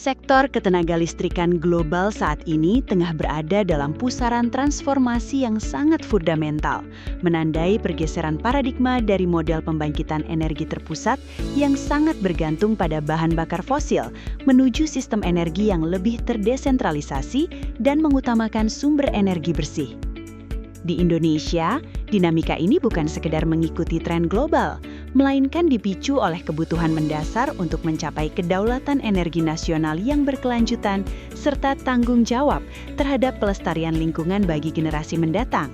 Sektor ketenagalistrikan global saat ini tengah berada dalam pusaran transformasi yang sangat fundamental, menandai pergeseran paradigma dari model pembangkitan energi terpusat yang sangat bergantung pada bahan bakar fosil menuju sistem energi yang lebih terdesentralisasi dan mengutamakan sumber energi bersih. Di Indonesia, dinamika ini bukan sekedar mengikuti tren global, melainkan dipicu oleh kebutuhan mendasar untuk mencapai kedaulatan energi nasional yang berkelanjutan serta tanggung jawab terhadap pelestarian lingkungan bagi generasi mendatang.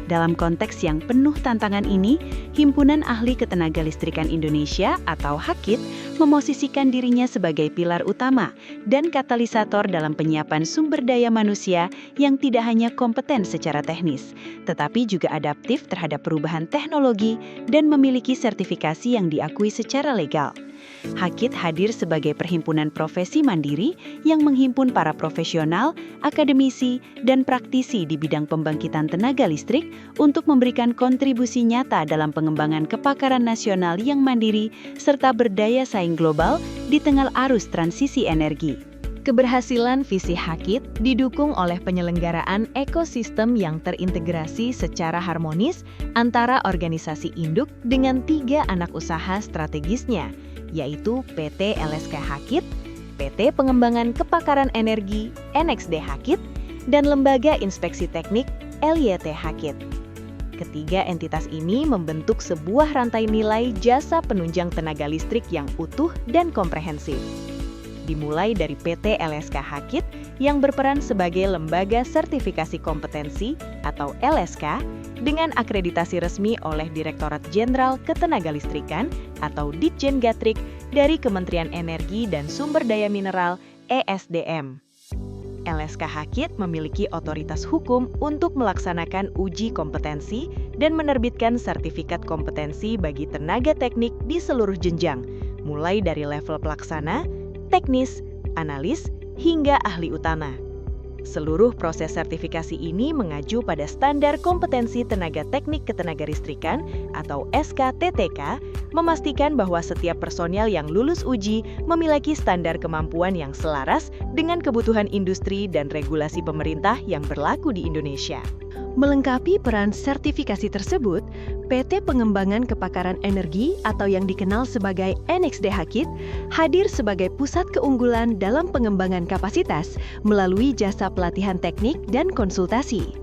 Dalam konteks yang penuh tantangan ini, Himpunan Ahli Ketenagalistrikan Indonesia atau HAKIT memosisikan dirinya sebagai pilar utama dan katalisator dalam penyiapan sumber daya manusia yang tidak hanya kompeten secara teknis, tetapi juga adaptif terhadap perubahan teknologi dan memiliki sertifikasi yang diakui secara legal. HAKIT hadir sebagai perhimpunan profesi mandiri yang menghimpun para profesional, akademisi, dan praktisi di bidang pembangkitan tenaga listrik untuk memberikan kontribusi nyata dalam pengembangan kepakaran nasional yang mandiri serta berdaya saing global di tengah arus transisi energi. Keberhasilan visi HAKIT didukung oleh penyelenggaraan ekosistem yang terintegrasi secara harmonis antara organisasi induk dengan 3 anak usaha strategisnya, yaitu PT LSK HAKIT, PT Pengembangan Kepakaran Energi NXD HAKIT, dan Lembaga Inspeksi Teknik LYT HAKIT. Ketiga entitas ini membentuk sebuah rantai nilai jasa penunjang tenaga listrik yang utuh dan komprehensif. Dimulai dari PT LSK HAKIT yang berperan sebagai lembaga sertifikasi kompetensi atau LSK dengan akreditasi resmi oleh Direktorat Jenderal Ketenagalistrikan atau Ditjen Gatrik dari Kementerian Energi dan Sumber Daya Mineral ESDM. LSK HAKIT memiliki otoritas hukum untuk melaksanakan uji kompetensi dan menerbitkan sertifikat kompetensi bagi tenaga teknik di seluruh jenjang, mulai dari level pelaksana, teknis, analis, hingga ahli utama. Seluruh proses sertifikasi ini mengacu pada Standar Kompetensi Tenaga Teknik Ketenagalistrikan atau SKTTK, memastikan bahwa setiap personel yang lulus uji memiliki standar kemampuan yang selaras dengan kebutuhan industri dan regulasi pemerintah yang berlaku di Indonesia. Melengkapi peran sertifikasi tersebut, PT Pengembangan Kepakaran Energi atau yang dikenal sebagai NXD HAKIT hadir sebagai pusat keunggulan dalam pengembangan kapasitas melalui jasa pelatihan teknik dan konsultasi.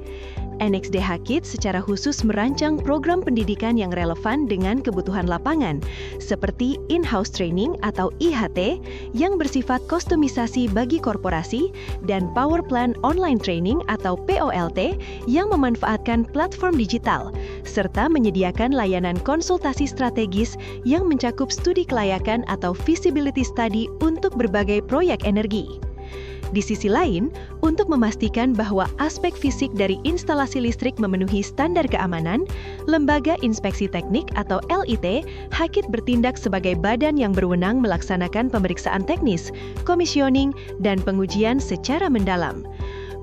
NXD HAKIT secara khusus merancang program pendidikan yang relevan dengan kebutuhan lapangan, seperti in-house training atau IHT yang bersifat kustomisasi bagi korporasi dan Power Plant Online Training atau POLT yang memanfaatkan platform digital, serta menyediakan layanan konsultasi strategis yang mencakup studi kelayakan atau feasibility study untuk berbagai proyek energi. Di sisi lain, untuk memastikan bahwa aspek fisik dari instalasi listrik memenuhi standar keamanan, Lembaga Inspeksi Teknik atau LIT HAKIT bertindak sebagai badan yang berwenang melaksanakan pemeriksaan teknis, komisioning, dan pengujian secara mendalam.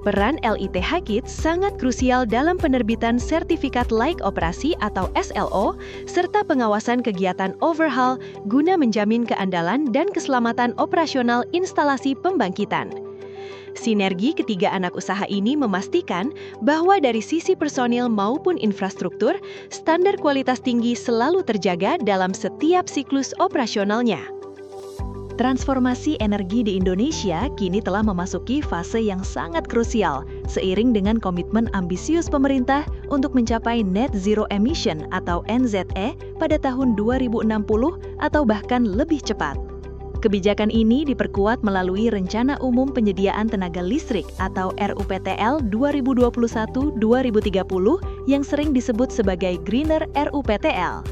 Peran LIT HAKIT sangat krusial dalam penerbitan sertifikat layak operasi atau SLO, serta pengawasan kegiatan overhaul guna menjamin keandalan dan keselamatan operasional instalasi pembangkitan. Sinergi ketiga anak usaha ini memastikan bahwa dari sisi personil maupun infrastruktur, standar kualitas tinggi selalu terjaga dalam setiap siklus operasionalnya. Transformasi energi di Indonesia kini telah memasuki fase yang sangat krusial, seiring dengan komitmen ambisius pemerintah untuk mencapai net zero emission atau NZE pada tahun 2060 atau bahkan lebih cepat. Kebijakan ini diperkuat melalui Rencana Umum Penyediaan Tenaga Listrik atau RUPTL 2021-2030 yang sering disebut sebagai Greener RUPTL.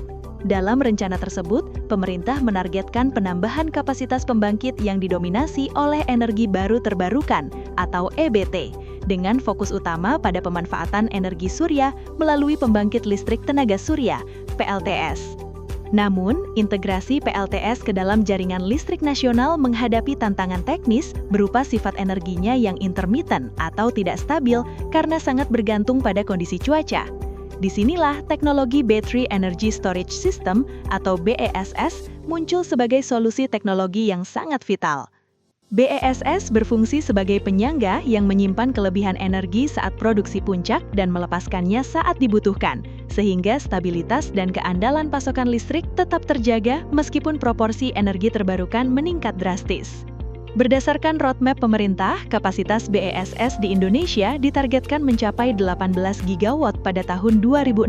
Dalam rencana tersebut, pemerintah menargetkan penambahan kapasitas pembangkit yang didominasi oleh energi baru terbarukan atau EBT, dengan fokus utama pada pemanfaatan energi surya melalui pembangkit listrik tenaga surya, PLTS. Namun, integrasi PLTS ke dalam jaringan listrik nasional menghadapi tantangan teknis berupa sifat energinya yang intermittent atau tidak stabil karena sangat bergantung pada kondisi cuaca. Disinilah teknologi Battery Energy Storage System atau BESS muncul sebagai solusi teknologi yang sangat vital. BESS berfungsi sebagai penyangga yang menyimpan kelebihan energi saat produksi puncak dan melepaskannya saat dibutuhkan, sehingga stabilitas dan keandalan pasokan listrik tetap terjaga meskipun proporsi energi terbarukan meningkat drastis. Berdasarkan roadmap pemerintah, kapasitas BESS di Indonesia ditargetkan mencapai 18 gigawatt pada tahun 2060,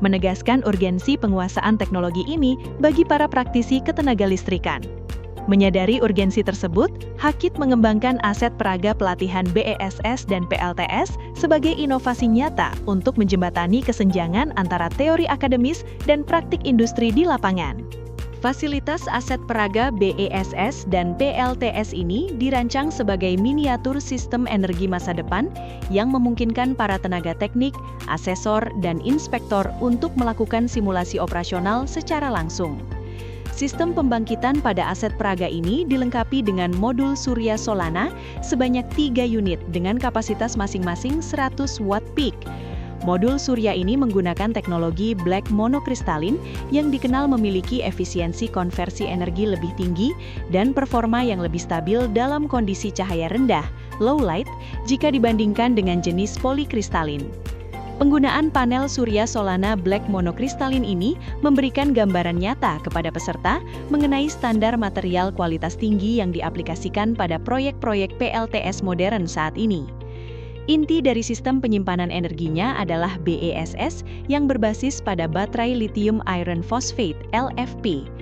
menegaskan urgensi penguasaan teknologi ini bagi para praktisi ketenagalistrikan. Menyadari urgensi tersebut, Hakit mengembangkan aset peraga pelatihan BESS dan PLTS sebagai inovasi nyata untuk menjembatani kesenjangan antara teori akademis dan praktik industri di lapangan. Fasilitas aset peraga BESS dan PLTS ini dirancang sebagai miniatur sistem energi masa depan yang memungkinkan para tenaga teknik, asesor, dan inspektor untuk melakukan simulasi operasional secara langsung. Sistem pembangkitan pada aset peraga ini dilengkapi dengan modul surya Solana sebanyak 3 unit dengan kapasitas masing-masing 100 watt peak. Modul surya ini menggunakan teknologi black monokristalin yang dikenal memiliki efisiensi konversi energi lebih tinggi dan performa yang lebih stabil dalam kondisi cahaya rendah, low light, jika dibandingkan dengan jenis polikristalin. Penggunaan panel surya Solana Black monokristalin ini memberikan gambaran nyata kepada peserta mengenai standar material kualitas tinggi yang diaplikasikan pada proyek-proyek PLTS modern saat ini. Inti dari sistem penyimpanan energinya adalah BESS yang berbasis pada baterai lithium iron phosphate (LFP).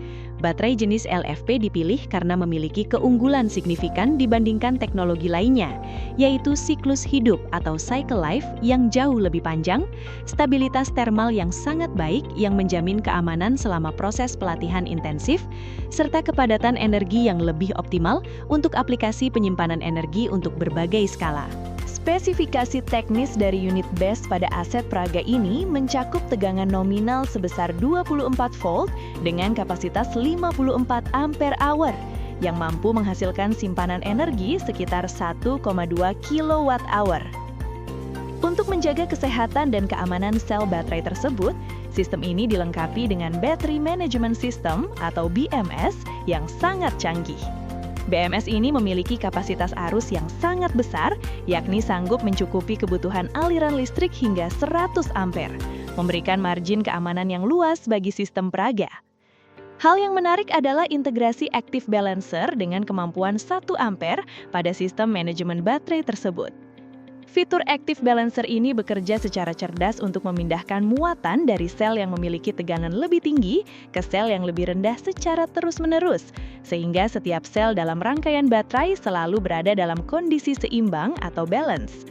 Baterai jenis LFP dipilih karena memiliki keunggulan signifikan dibandingkan teknologi lainnya, yaitu siklus hidup atau cycle life yang jauh lebih panjang, stabilitas termal yang sangat baik yang menjamin keamanan selama proses pelatihan intensif, serta kepadatan energi yang lebih optimal untuk aplikasi penyimpanan energi untuk berbagai skala. Spesifikasi teknis dari unit BESS pada aset peraga ini mencakup tegangan nominal sebesar 24 volt dengan kapasitas 54 ampere hour yang mampu menghasilkan simpanan energi sekitar 1,2 kilowatt hour. Untuk menjaga kesehatan dan keamanan sel baterai tersebut, sistem ini dilengkapi dengan Battery Management System atau BMS yang sangat canggih. BMS ini memiliki kapasitas arus yang sangat besar, yakni sanggup mencukupi kebutuhan aliran listrik hingga 100 ampere, memberikan margin keamanan yang luas bagi sistem peraga. Hal yang menarik adalah integrasi Active Balancer dengan kemampuan 1 ampere pada sistem manajemen baterai tersebut. Fitur Active Balancer ini bekerja secara cerdas untuk memindahkan muatan dari sel yang memiliki tegangan lebih tinggi ke sel yang lebih rendah secara terus-menerus, sehingga setiap sel dalam rangkaian baterai selalu berada dalam kondisi seimbang atau balance.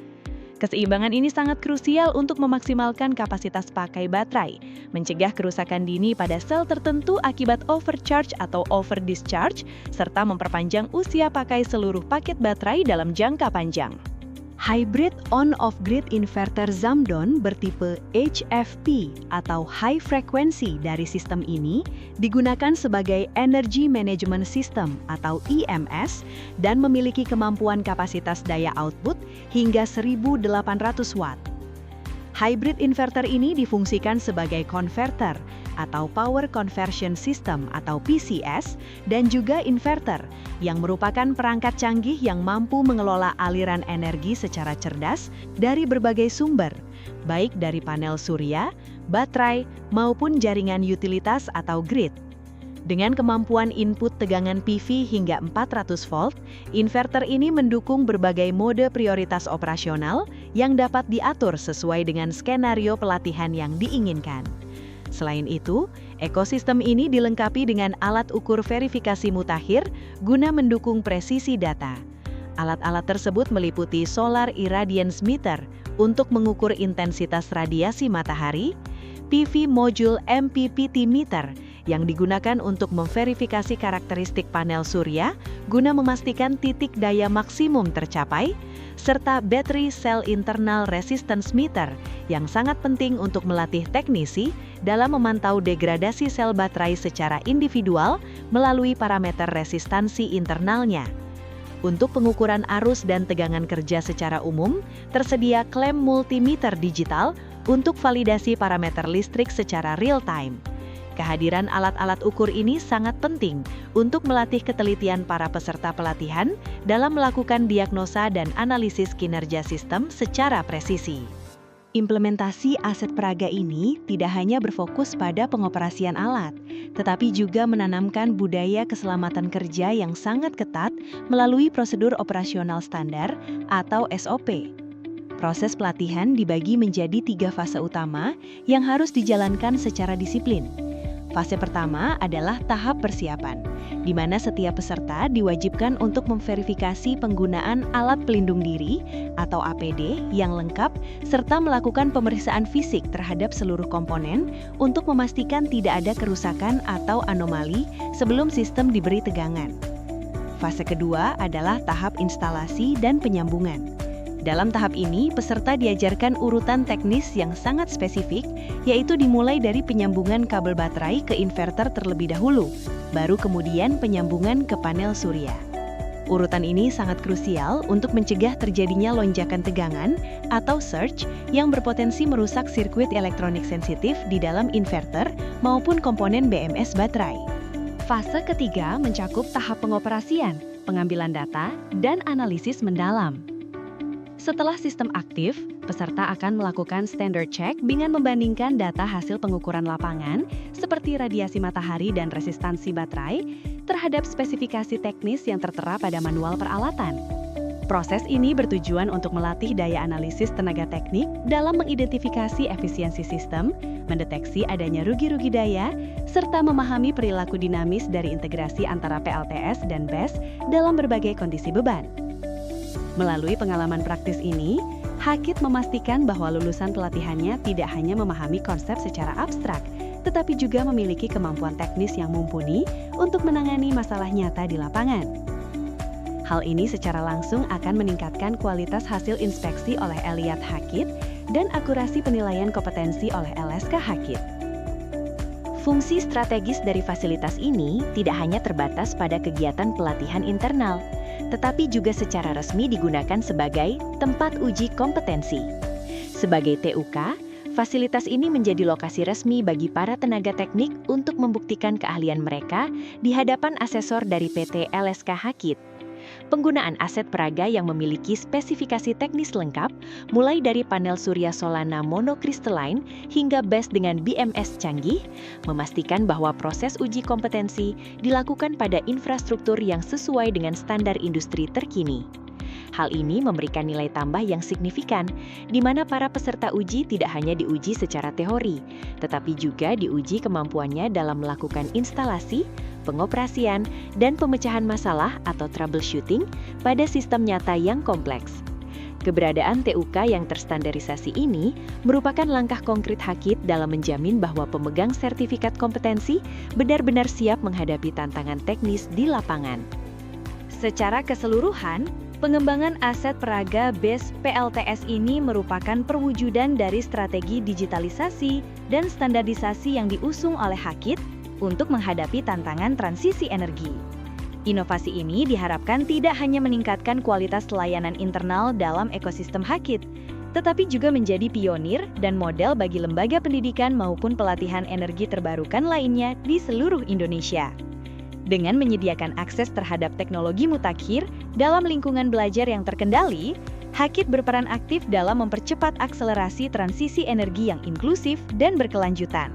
Keseimbangan ini sangat krusial untuk memaksimalkan kapasitas pakai baterai, mencegah kerusakan dini pada sel tertentu akibat overcharge atau overdischarge, serta memperpanjang usia pakai seluruh paket baterai dalam jangka panjang. Hybrid on-off-grid inverter Zamdon bertipe HFP atau High Frequency dari sistem ini digunakan sebagai Energy Management System atau EMS dan memiliki kemampuan kapasitas daya output hingga 1.800 watt. Hybrid inverter ini difungsikan sebagai converter atau Power Conversion System atau PCS dan juga inverter yang merupakan perangkat canggih yang mampu mengelola aliran energi secara cerdas dari berbagai sumber, baik dari panel surya, baterai, maupun jaringan utilitas atau grid. Dengan kemampuan input tegangan PV hingga 400 volt, inverter ini mendukung berbagai mode prioritas operasional yang dapat diatur sesuai dengan skenario pelatihan yang diinginkan. Selain itu, ekosistem ini dilengkapi dengan alat ukur verifikasi mutakhir guna mendukung presisi data. Alat-alat tersebut meliputi Solar Irradiance Meter untuk mengukur intensitas radiasi matahari, PV Module MPPT Meter yang digunakan untuk memverifikasi karakteristik panel surya guna memastikan titik daya maksimum tercapai, serta Battery Cell Internal Resistance Meter yang sangat penting untuk melatih teknisi dalam memantau degradasi sel baterai secara individual melalui parameter resistansi internalnya. Untuk pengukuran arus dan tegangan kerja secara umum, tersedia klem multimeter digital untuk validasi parameter listrik secara real-time. Kehadiran alat-alat ukur ini sangat penting untuk melatih ketelitian para peserta pelatihan dalam melakukan diagnosa dan analisis kinerja sistem secara presisi. Implementasi aset peraga ini tidak hanya berfokus pada pengoperasian alat, tetapi juga menanamkan budaya keselamatan kerja yang sangat ketat melalui prosedur operasional standar atau SOP. Proses pelatihan dibagi menjadi 3 fase utama yang harus dijalankan secara disiplin. Fase pertama adalah tahap persiapan, di mana setiap peserta diwajibkan untuk memverifikasi penggunaan alat pelindung diri atau APD yang lengkap serta melakukan pemeriksaan fisik terhadap seluruh komponen untuk memastikan tidak ada kerusakan atau anomali sebelum sistem diberi tegangan. Fase kedua adalah tahap instalasi dan penyambungan. Dalam tahap ini, peserta diajarkan urutan teknis yang sangat spesifik, yaitu dimulai dari penyambungan kabel baterai ke inverter terlebih dahulu, baru kemudian penyambungan ke panel surya. Urutan ini sangat krusial untuk mencegah terjadinya lonjakan tegangan atau surge yang berpotensi merusak sirkuit elektronik sensitif di dalam inverter maupun komponen BMS baterai. Fase ketiga mencakup tahap pengoperasian, pengambilan data, dan analisis mendalam. Setelah sistem aktif, peserta akan melakukan standard check dengan membandingkan data hasil pengukuran lapangan seperti radiasi matahari dan resistansi baterai terhadap spesifikasi teknis yang tertera pada manual peralatan. Proses ini bertujuan untuk melatih daya analisis tenaga teknik dalam mengidentifikasi efisiensi sistem, mendeteksi adanya rugi-rugi daya, serta memahami perilaku dinamis dari integrasi antara PLTS dan BESS dalam berbagai kondisi beban. Melalui pengalaman praktis ini, Hakit memastikan bahwa lulusan pelatihannya tidak hanya memahami konsep secara abstrak, tetapi juga memiliki kemampuan teknis yang mumpuni untuk menangani masalah nyata di lapangan. Hal ini secara langsung akan meningkatkan kualitas hasil inspeksi oleh Elliat Hakit dan akurasi penilaian kompetensi oleh LSK Hakit. Fungsi strategis dari fasilitas ini tidak hanya terbatas pada kegiatan pelatihan internal, tetapi juga secara resmi digunakan sebagai tempat uji kompetensi. Sebagai TUK, fasilitas ini menjadi lokasi resmi bagi para tenaga teknik untuk membuktikan keahlian mereka di hadapan asesor dari PT LSK Hakit. Penggunaan aset peraga yang memiliki spesifikasi teknis lengkap, mulai dari panel surya Solana monokristalline hingga BESS dengan BMS canggih, memastikan bahwa proses uji kompetensi dilakukan pada infrastruktur yang sesuai dengan standar industri terkini. Hal ini memberikan nilai tambah yang signifikan, di mana para peserta uji tidak hanya diuji secara teori, tetapi juga diuji kemampuannya dalam melakukan instalasi, pengoperasian, dan pemecahan masalah atau troubleshooting pada sistem nyata yang kompleks. Keberadaan TUK yang terstandarisasi ini merupakan langkah konkret Hakit dalam menjamin bahwa pemegang sertifikat kompetensi benar-benar siap menghadapi tantangan teknis di lapangan. Secara keseluruhan, pengembangan aset peraga BESS PLTS ini merupakan perwujudan dari strategi digitalisasi dan standarisasi yang diusung oleh Hakit untuk menghadapi tantangan transisi energi. Inovasi ini diharapkan tidak hanya meningkatkan kualitas layanan internal dalam ekosistem Hakit, tetapi juga menjadi pionir dan model bagi lembaga pendidikan maupun pelatihan energi terbarukan lainnya di seluruh Indonesia. Dengan menyediakan akses terhadap teknologi mutakhir dalam lingkungan belajar yang terkendali, Hakit berperan aktif dalam mempercepat akselerasi transisi energi yang inklusif dan berkelanjutan.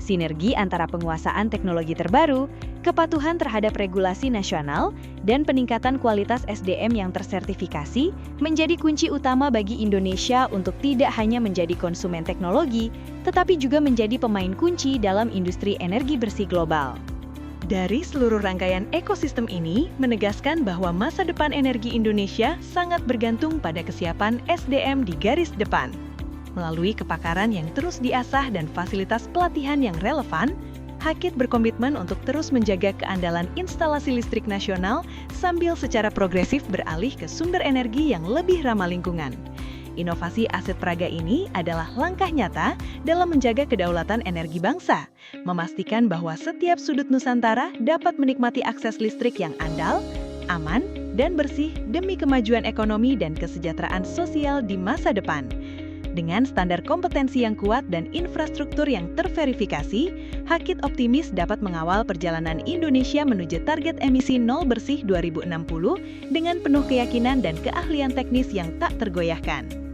Sinergi antara penguasaan teknologi terbaru, kepatuhan terhadap regulasi nasional, dan peningkatan kualitas SDM yang tersertifikasi menjadi kunci utama bagi Indonesia untuk tidak hanya menjadi konsumen teknologi, tetapi juga menjadi pemain kunci dalam industri energi bersih global. Dari seluruh rangkaian ekosistem ini menegaskan bahwa masa depan energi Indonesia sangat bergantung pada kesiapan SDM di garis depan. Melalui kepakaran yang terus diasah dan fasilitas pelatihan yang relevan, Hakit berkomitmen untuk terus menjaga keandalan instalasi listrik nasional sambil secara progresif beralih ke sumber energi yang lebih ramah lingkungan. Inovasi aset peraga ini adalah langkah nyata dalam menjaga kedaulatan energi bangsa, memastikan bahwa setiap sudut Nusantara dapat menikmati akses listrik yang andal, aman, dan bersih demi kemajuan ekonomi dan kesejahteraan sosial di masa depan. Dengan standar kompetensi yang kuat dan infrastruktur yang terverifikasi, Hakit optimis dapat mengawal perjalanan Indonesia menuju target emisi nol bersih 2060 dengan penuh keyakinan dan keahlian teknis yang tak tergoyahkan.